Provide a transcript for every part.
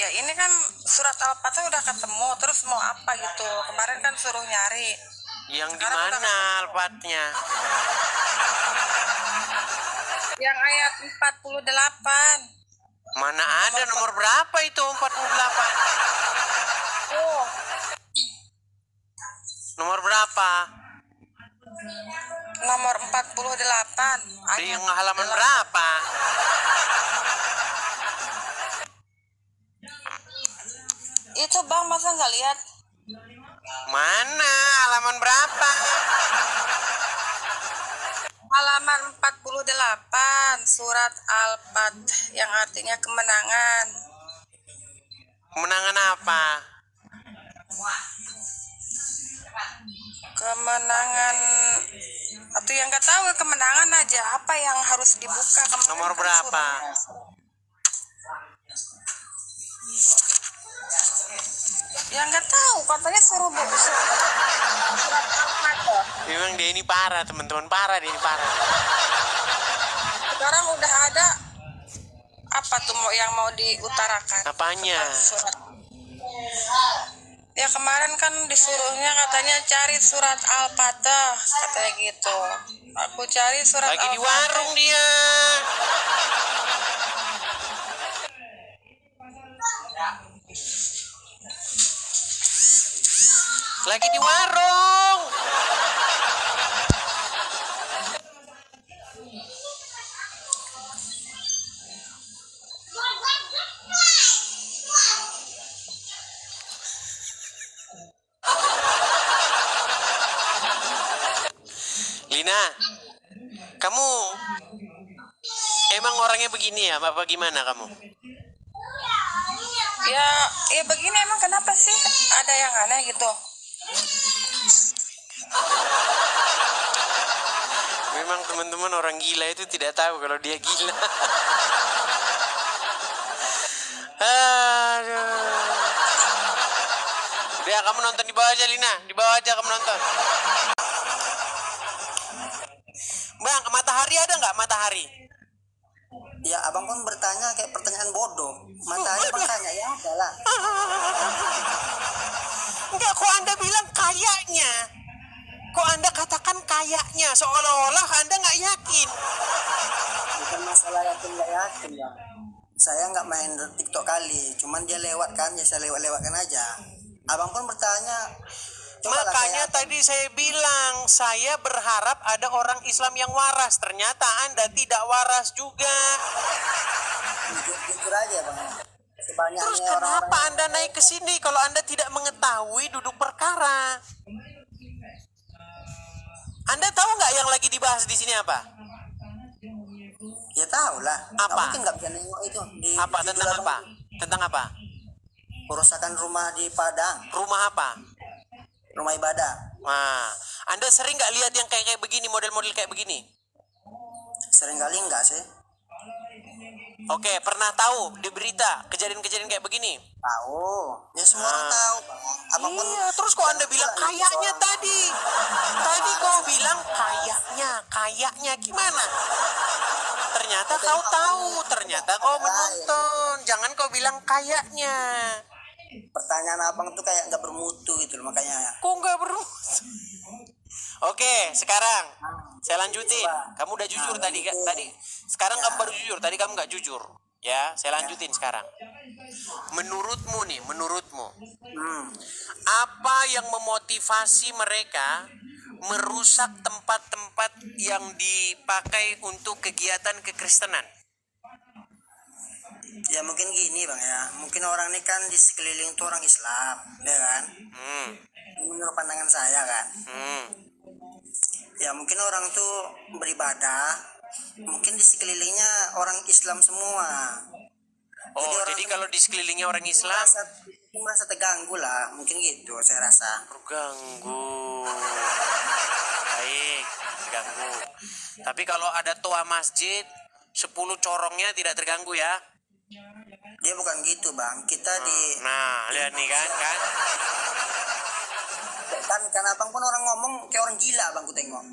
Ya ini kan surat Al-Fatihah udah ketemu, terus mau apa gitu? Kemarin kan suruh nyari. Yang di Sekarang udah mana ketemu. alfatnya? Yang ayat 48. Mana ada nomor berapa itu 48? Oh, Nomor berapa? nomor 48. Di Ayat halaman 8. berapa? Itu Bang, masa nggak lihat? Mana halaman berapa? Halaman 48, surat Al-Fat yang artinya kemenangan. Kemenangan apa? Kemenangan atau yang nggak tahu kemenangan aja, apa yang harus dibuka kemarin Nomor kan berapa? yang nggak tahu katanya suruh buka surat Al-Fatihah. Memang dia ini parah, teman-teman, parah dia ini parah. Sekarang udah ada apa tuh yang mau diutarakan? Apanya? Surat. Ya kemarin kan disuruhnya katanya cari surat Al-Fatihah, katanya gitu. Aku cari surat Lagi di Al-Fatihah. warung dia. Lagi di warung. Lina, kamu emang orangnya begini ya? Apa gimana kamu? Ya begini emang kenapa sih? Ada yang aneh gitu. Memang teman-teman, orang gila itu tidak tahu kalau dia gila. Aduh. Udah, kamu nonton di bawah aja, Lina. Di bawah aja kamu nonton. Bang, matahari ada nggak matahari? Ya abang pun bertanya kayak pertanyaan bodoh. Matahari abang tanya ya ada lah. Enggak, kok Anda bilang kayaknya? Kok Anda katakan kayaknya? Seolah-olah Anda nggak yakin. Bukan masalah yakin nggak yakin ya. Saya nggak main TikTok kali. Cuman dia lewat kan, ya saya lewat-lewatkan aja. Abang pun bertanya. Cobalah Makanya tadi saya bilang, saya berharap ada orang Islam yang waras. Ternyata Anda tidak waras juga. jujur aja bang. Sebanyaknya Terus kenapa Anda naik ke sini kalau Anda tidak mengetahui duduk perkara? Anda tahu nggak yang lagi dibahas di sini apa? Ya tahu lah. Apa? Nggak mungkin nggak bisa nengok itu. Apa? Tentang apa? Tentang apa? Kerusakan rumah di Padang. Rumah apa? Rumah ibadah. Nah, Anda sering nggak lihat yang kayak begini, model-model kayak begini? Seringkali enggak sih. Oke, pernah tahu di berita kejadian-kejadian kayak begini? Tahu. Ya semua orang tahu bang. Abang pun. Iya, terus kok Anda bilang kayaknya tadi? Tadi kau bilang kayaknya gimana? Ternyata kau tahu, ternyata kau menonton. Jangan kau bilang kayaknya. Pertanyaan abang tuh kayak nggak bermutu gitu loh, makanya. Kok nggak bermutu? Oke, sekarang saya lanjutin. Kamu udah jujur tadi, tadi. Sekarang kamu baru jujur. Tadi kamu nggak jujur. Ya, saya lanjutin sekarang. Menurutmu nih, menurutmu, apa yang memotivasi mereka merusak tempat-tempat yang dipakai untuk kegiatan kekristenan? Ya mungkin gini bang ya. Mungkin orang ini kan di sekeliling tuh orang Islam, ya kan? Menurut pandangan saya kan. Ya mungkin orang tuh beribadah. Mungkin di sekelilingnya orang Islam semua. Oh, jadi kalau di sekelilingnya orang Islam merasa terganggu lah, mungkin gitu saya rasa. terganggu. Baik, terganggu. Tapi kalau ada toa masjid 10 corongnya tidak terganggu ya? Dia bukan gitu bang, kita Nah, lihat nih kan? kan abang pun orang ngomong kayak orang gila bang, ku tengok.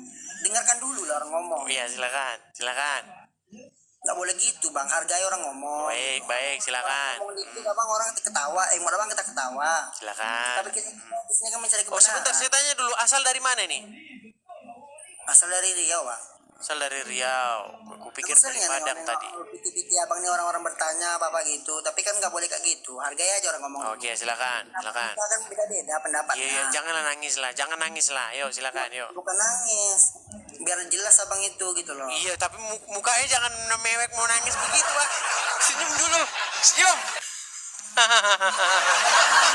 Dengarkan dulu lah orang ngomong. Oh iya, silakan. Nggak boleh gitu bang, hargai orang ngomong. Baik, baik, silakan. Ngomong gitu bang, orang ketawa, mau bang kita ketawa. Silakan. Tapi kita di sini kan mencari Oh, kebenaran. sebentar, saya tanya dulu, asal dari mana nih? Asal dari Riau bang. Asal dari Riau. Aku pikir dari Padang tadi. Piti-piti abang nih orang-orang bertanya apa gitu, tapi kan nggak boleh kayak gitu. Hargai aja orang ngomong. Oke, silakan, silakan. Kita kan beda-beda pendapatnya. Iya, janganlah nangis lah, jangan nangis lah. Yuk, silakan, yuk. Bukan nangis, biar jelas abang itu gitu loh. Iya, tapi mukanya jangan mewek mau nangis begitu, Pak. Senyum dulu, senyum.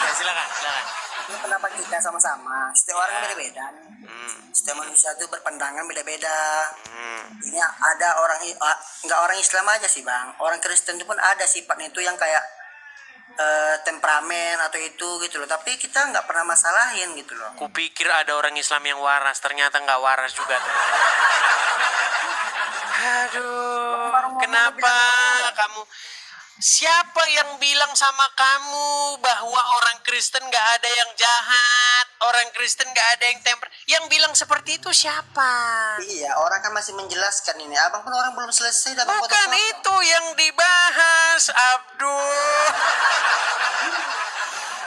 Ya, silakan, silakan. Ini pendapat kita sama-sama. Setiap orang beda-beda. Setiap manusia itu berpandangan beda-beda. Ini ada orang nggak orang Islam aja sih bang. Orang Kristen itu pun ada sifatnya itu yang kayak temperamen atau itu gitu loh. Tapi kita nggak pernah masalahin gitu loh. Kupikir ada orang Islam yang waras, ternyata nggak waras juga. Aduh, kenapa kamu? Siapa yang bilang sama kamu bahwa orang Kristen nggak ada yang jahat, orang Kristen nggak ada yang temper? Yang bilang seperti itu siapa? Iya, orang kan masih menjelaskan ini. Abang pun orang belum selesai. Bukan itu yang dibahas, Abdul.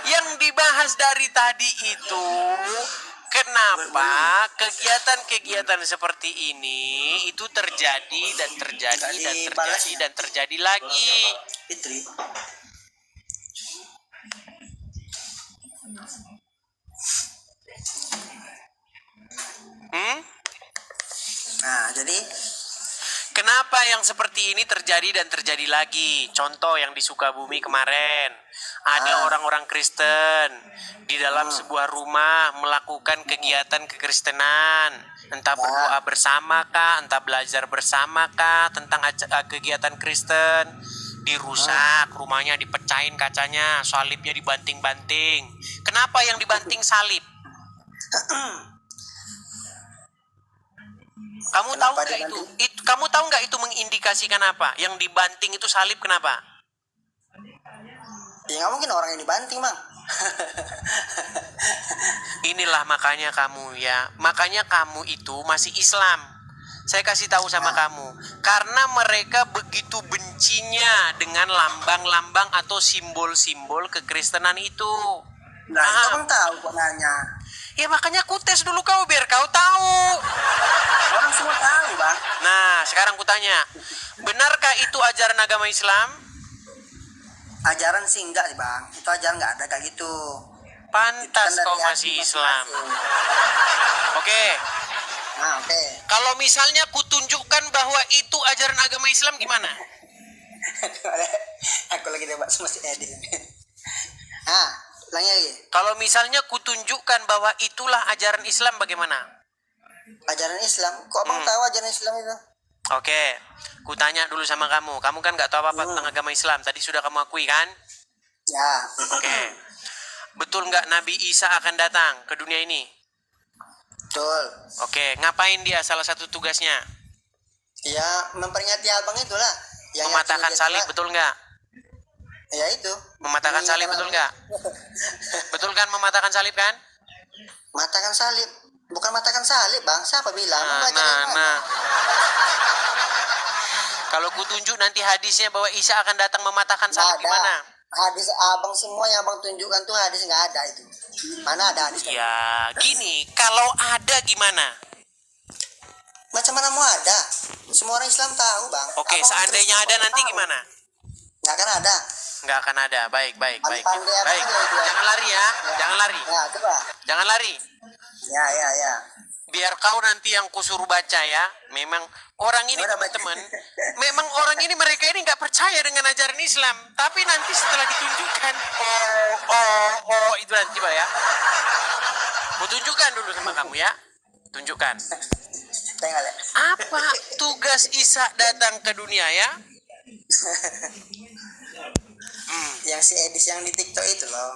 Yang dibahas dari tadi itu, kenapa kegiatan-kegiatan seperti ini itu terjadi dan terjadi dan terjadi dan terjadi lagi. Fitri. Nah, jadi Kenapa yang seperti ini terjadi dan terjadi lagi? Contoh yang di Sukabumi kemarin, ada orang-orang Kristen di dalam sebuah rumah melakukan kegiatan kekristenan, entah berdoa bersama kah, entah belajar bersama kah tentang kegiatan Kristen. Dirusak, rumahnya dipecahin kacanya, salibnya dibanting-banting. Kenapa yang dibanting salib? Kamu tahu nggak itu? Kamu tahu nggak itu mengindikasikan apa? Yang dibanting itu salib kenapa? ya nggak mungkin orang yang dibanting bang. Inilah makanya kamu ya, makanya kamu itu masih Islam. Saya kasih tahu sama kamu, karena mereka begitu bencinya dengan lambang-lambang atau simbol-simbol kekristenan itu. Nah itu abang tahu kok nanya. Ya makanya aku tes dulu kau biar kau tahu. Orang semua tahu bang. Nah sekarang ku tanya, benarkah itu ajaran agama Islam? Ajaran sih enggak sih bang. Itu ajaran nggak ada kayak gitu. Pantas Itu kan kau dari masih hati Islam. masing-masing. Oke. Nah oke. Kalau misalnya kutunjukkan bahwa itu ajaran agama Islam gimana? Aku lagi debat sama si Edi. Ulangi lagi. Kalau misalnya kutunjukkan bahwa itulah ajaran Islam bagaimana? Ajaran Islam. Kok abang tahu ajaran Islam itu? Oke, kutanya dulu sama kamu. Kamu kan nggak tahu apa-apa tentang agama Islam. Tadi sudah kamu akui kan? Ya. Oke. Betul nggak Nabi Isa akan datang ke dunia ini? Betul. Oke, ngapain dia salah satu tugasnya? Ya memperingati abang itulah. Yang Mematahkan yakin salib, dia betul nggak? Ya itu. Mematahkan salib, betul nggak? Betul kan mematahkan salib kan? Matahkan salib. Bukan matahkan salib bang. Siapa bilang? Nah. Kalau kutunjuk nanti hadisnya bahwa Isa akan datang mematahkan salib gimana? Hadis abang semua yang abang tunjukkan tuh hadis nggak ada itu. Mana ada hadis? Ya, gini, kalau ada gimana? Macam mana mau ada? Semua orang Islam tahu bang. Oke, Abang seandainya terus ada nanti tahu. gimana? Nggak akan ada. Nggak akan ada. Baik. Baik. Pandai apa aja itu ya. Jangan lari ya. Jangan lari. Ya coba. Jangan lari. Ya. Biar kau nanti yang kusuruh baca ya. Memang orang ini Ya udah, baca. teman-teman. Memang orang ini mereka ini nggak percaya dengan ajaran Islam. Tapi nanti setelah ditunjukkan, itu nanti coba ya. Mau tunjukkan dulu sama kamu ya. Tunjukkan. Tengok ya. Apa tugas Isa datang ke dunia ya? Yang si Edis yang di TikTok itu loh.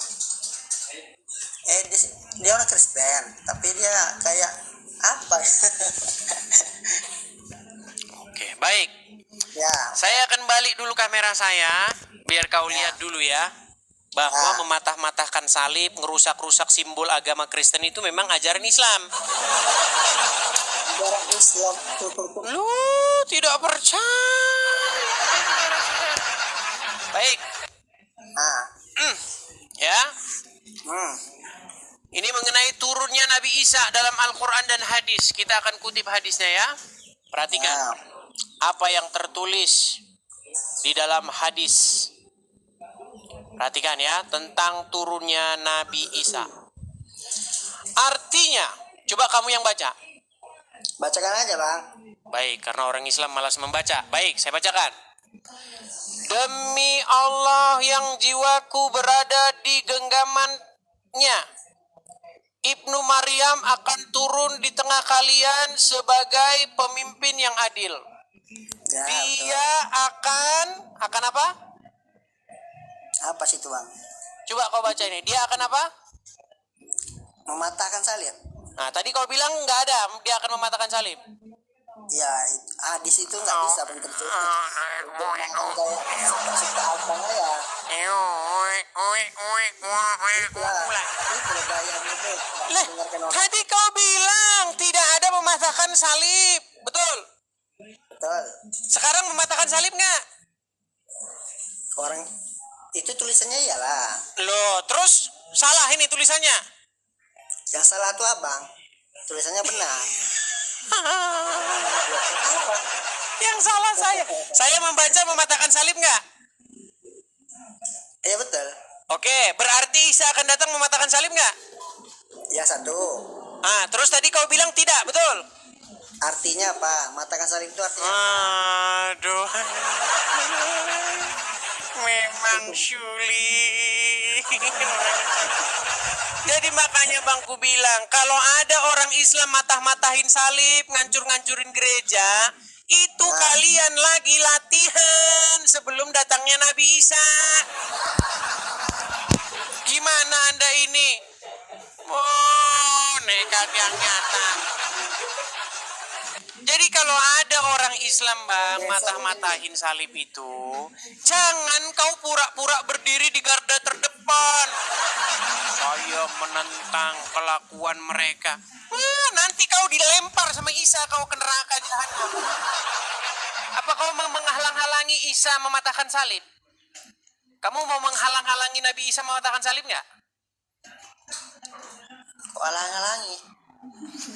Edis dia orang Kristen, tapi dia kayak apa? Oke, baik. Ya. Saya akan balik dulu kamera saya, biar kau lihat dulu ya. Bahwa mematah-matahkan salib, ngerusak-rusak simbol agama Kristen itu memang ajaran Islam. Ajaran Islam. Lu tidak percaya. Baik. Nah, Ya. hmm. Ini mengenai turunnya Nabi Isa dalam Al-Quran dan hadis. Kita akan kutip hadisnya ya. Perhatikan. Nah, Apa yang tertulis di dalam hadis. Perhatikan ya. Tentang turunnya Nabi Isa. Artinya. Coba kamu yang baca. bacakan aja bang. Baik. Karena orang Islam malas membaca. Baik. Saya bacakan. Demi Allah yang jiwaku berada di genggamannya. Ibnu Maryam akan turun di tengah kalian sebagai pemimpin yang adil. Ya, Dia akan apa? betul. Apa sih itu bang? Coba kau baca ini. Dia akan apa? Mematahkan salib. Nah, tadi kau bilang nggak ada. Dia akan mematahkan salib. Ya, hadis itu nggak bisa bentuk suka abang ya. Itu gaya itu. Leh, tadi kau bilang tidak ada mematahkan salib. Betul. Betul. Sekarang mematahkan salib nggak? Orang itu tulisannya iyalah. Loh, terus salah ini tulisannya. Yang salah tuh abang. Tulisannya benar. Yang salah saya. Saya membaca mematahkan salib nggak? Iya betul. Oke, berarti Isa akan datang mematahkan salib nggak? Ya satu. Ah, terus tadi kau bilang tidak, betul? Artinya apa? Matahkan salib itu artinya. Aduh. Memang sulit. Jadi makanya Bangku bilang, kalau ada orang Islam matah-matahin salib, ngancur-ngancurin gereja, itu kalian lagi latihan sebelum datangnya Nabi Isa. Gimana Anda ini? Oh, nekat yang nyata. Jadi kalau ada orang Islam bang matah-matahin salib itu, jangan kau pura-pura berdiri di garda terdepan. Saya menentang kelakuan mereka. Wah, nanti kau dilempar sama Isa, kau ke neraka jahanam. Apa kau mau menghalang-halangi Isa mematahkan salib? Kamu mau menghalang-halangi Nabi Isa mematahkan salib nggak? Kok alang-alangi?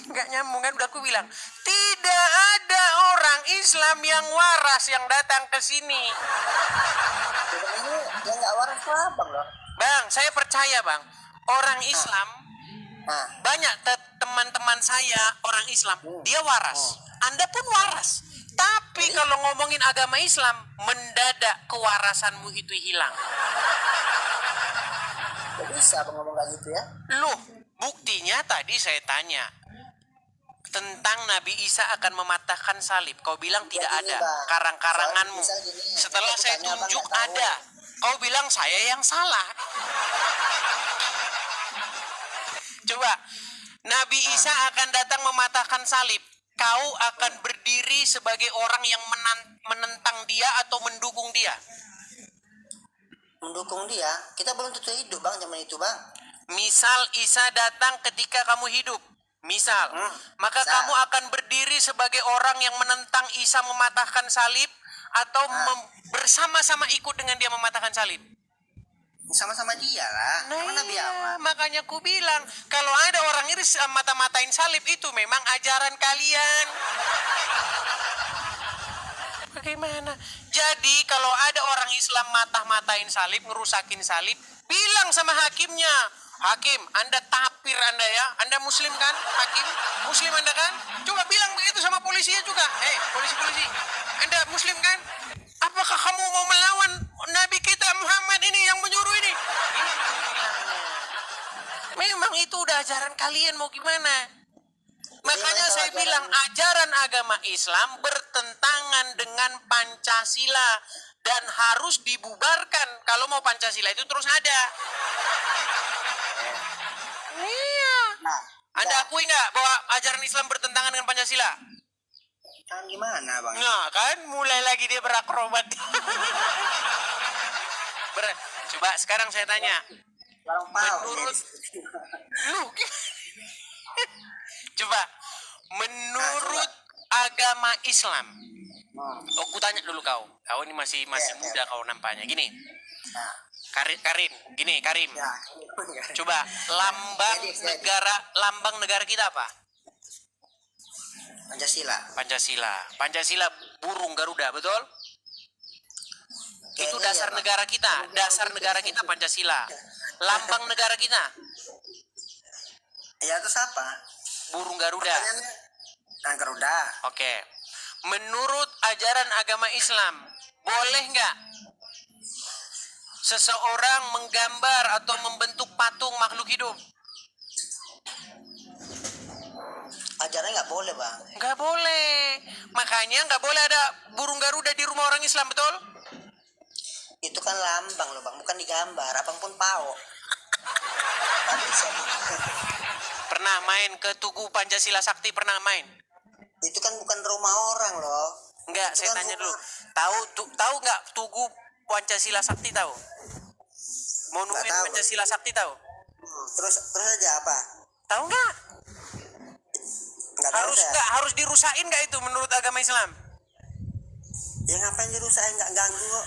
Nggak nyambung kan, udah aku bilang tidak ada orang Islam yang waras yang datang ke sini. Ini dia nggak waras tuh abang loh. Bang, saya percaya bang, orang Islam Nah, banyak teman-teman saya orang Islam dia waras. Anda pun waras. Tapi kalau ngomongin agama Islam, mendadak kewarasanmu itu hilang. nggak bisa abang ngomong kayak gitu ya. Loh, buktinya tadi saya tanya tentang Nabi Isa akan mematahkan salib. Kau bilang tidak gini, ada. Bang. Karang-karanganmu. Misal gini, Setelah aku saya tanya, Abang tunjuk nggak tahu. ada. Kau bilang saya yang salah. Coba, Nabi Isa akan datang mematahkan salib. Kau akan berdiri sebagai orang yang menentang dia atau mendukung dia. Mendukung dia, kita belum tentu hidup bang zaman itu bang. Misal Isa datang ketika kamu hidup. Misal, maka misal. kamu akan berdiri sebagai orang yang menentang Isa mematahkan salib atau bersama-sama ikut dengan dia mematahkan salib. Sama-sama dia lah. Sama Nabi Ahmad. Makanya aku bilang, kalau ada orang iris mata-matain salib itu memang ajaran kalian. Bagaimana? Jadi kalau ada orang Islam matah-matain salib, ngerusakin salib, bilang sama hakimnya, Hakim, Anda tapir Anda ya, Anda Muslim kan, Hakim? Muslim Anda kan? Coba bilang begitu sama polisinya juga. Hei, polisi-polisi, Anda Muslim kan? Apakah kamu mau melawan Nabi kita Muhammad ini yang menyuruh ini? Memang itu udah ajaran kalian, mau gimana? Makanya saya bilang ajaran agama Islam bertentangan dengan Pancasila dan harus dibubarkan kalau mau Pancasila itu terus ada. Iya. Nah, Anda akui nggak bahwa ajaran Islam bertentangan dengan Pancasila? kan gimana bang? Nah kan, mulai lagi dia berakrobat. Coba sekarang saya tanya. Orang pau. Menurut lu, coba menurut agama Islam, Oh, ku tanya dulu kau. Kau ini masih Ya, muda kau nampaknya. Gini, Nah, Karin, gini Karim. ya. Coba Jadi. lambang negara kita apa? Pancasila. Pancasila burung Garuda, betul? Itu Kayaknya dasar ya, Bang. negara kita. Dasar negara kita Pancasila. Lambang negara kita Ya terus apa? burung Garuda. Pertanyaannya, Garuda. Oke. Menurut ajaran agama Islam, boleh nggak seseorang menggambar atau membentuk patung makhluk hidup? Ajarannya nggak boleh, Bang. Nggak boleh. Makanya nggak boleh ada burung Garuda di rumah orang Islam, betul? Itu kan lambang loh, Bang, bukan digambar. Apapun pao. Nggak bisa. Pernah main ke Tugu Pancasila Sakti, pernah main? Itu kan bukan rumah orang loh. Enggak, Itu saya kan tanya rumah. dulu. Tahu nggak Tugu Pancasila Sakti tahu? Monumen Nggak tahu. Pancasila Sakti tahu? Terus aja apa? Tahu nggak? Nggak tahu saya. Harus dirusain nggak itu menurut agama Islam? Ya ngapain dirusakin, nggak ganggu kok.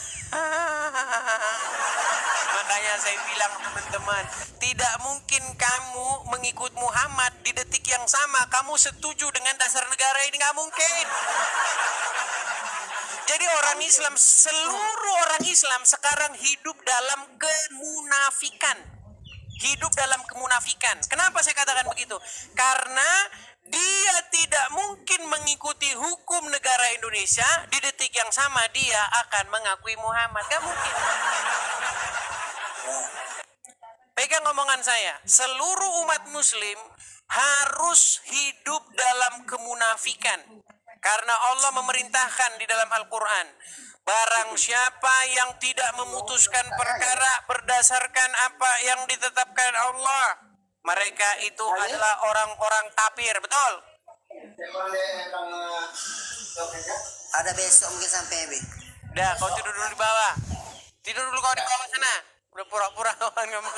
Makanya saya bilang teman-teman, tidak mungkin kamu mengikut Muhammad di detik yang sama kamu setuju dengan dasar negara ini, nggak mungkin. Jadi orang Islam, seluruh orang Islam sekarang hidup dalam kemunafikan. Hidup dalam kemunafikan. Kenapa saya katakan begitu? Karena dia tidak mungkin mengikuti hukum negara Indonesia di detik yang sama dia akan mengakui Muhammad. Gak mungkin. Pegang omongan saya. Seluruh umat muslim harus hidup dalam kemunafikan. Karena Allah memerintahkan di dalam Al-Quran, barang siapa yang tidak memutuskan perkara berdasarkan apa yang ditetapkan Allah, mereka itu adalah orang-orang kafir, betul? Ada besok mungkin sampai Be. Udah, kau tidur dulu di bawah. Tidur dulu kau di bawah sana. Udah pura-pura kawan ngomong.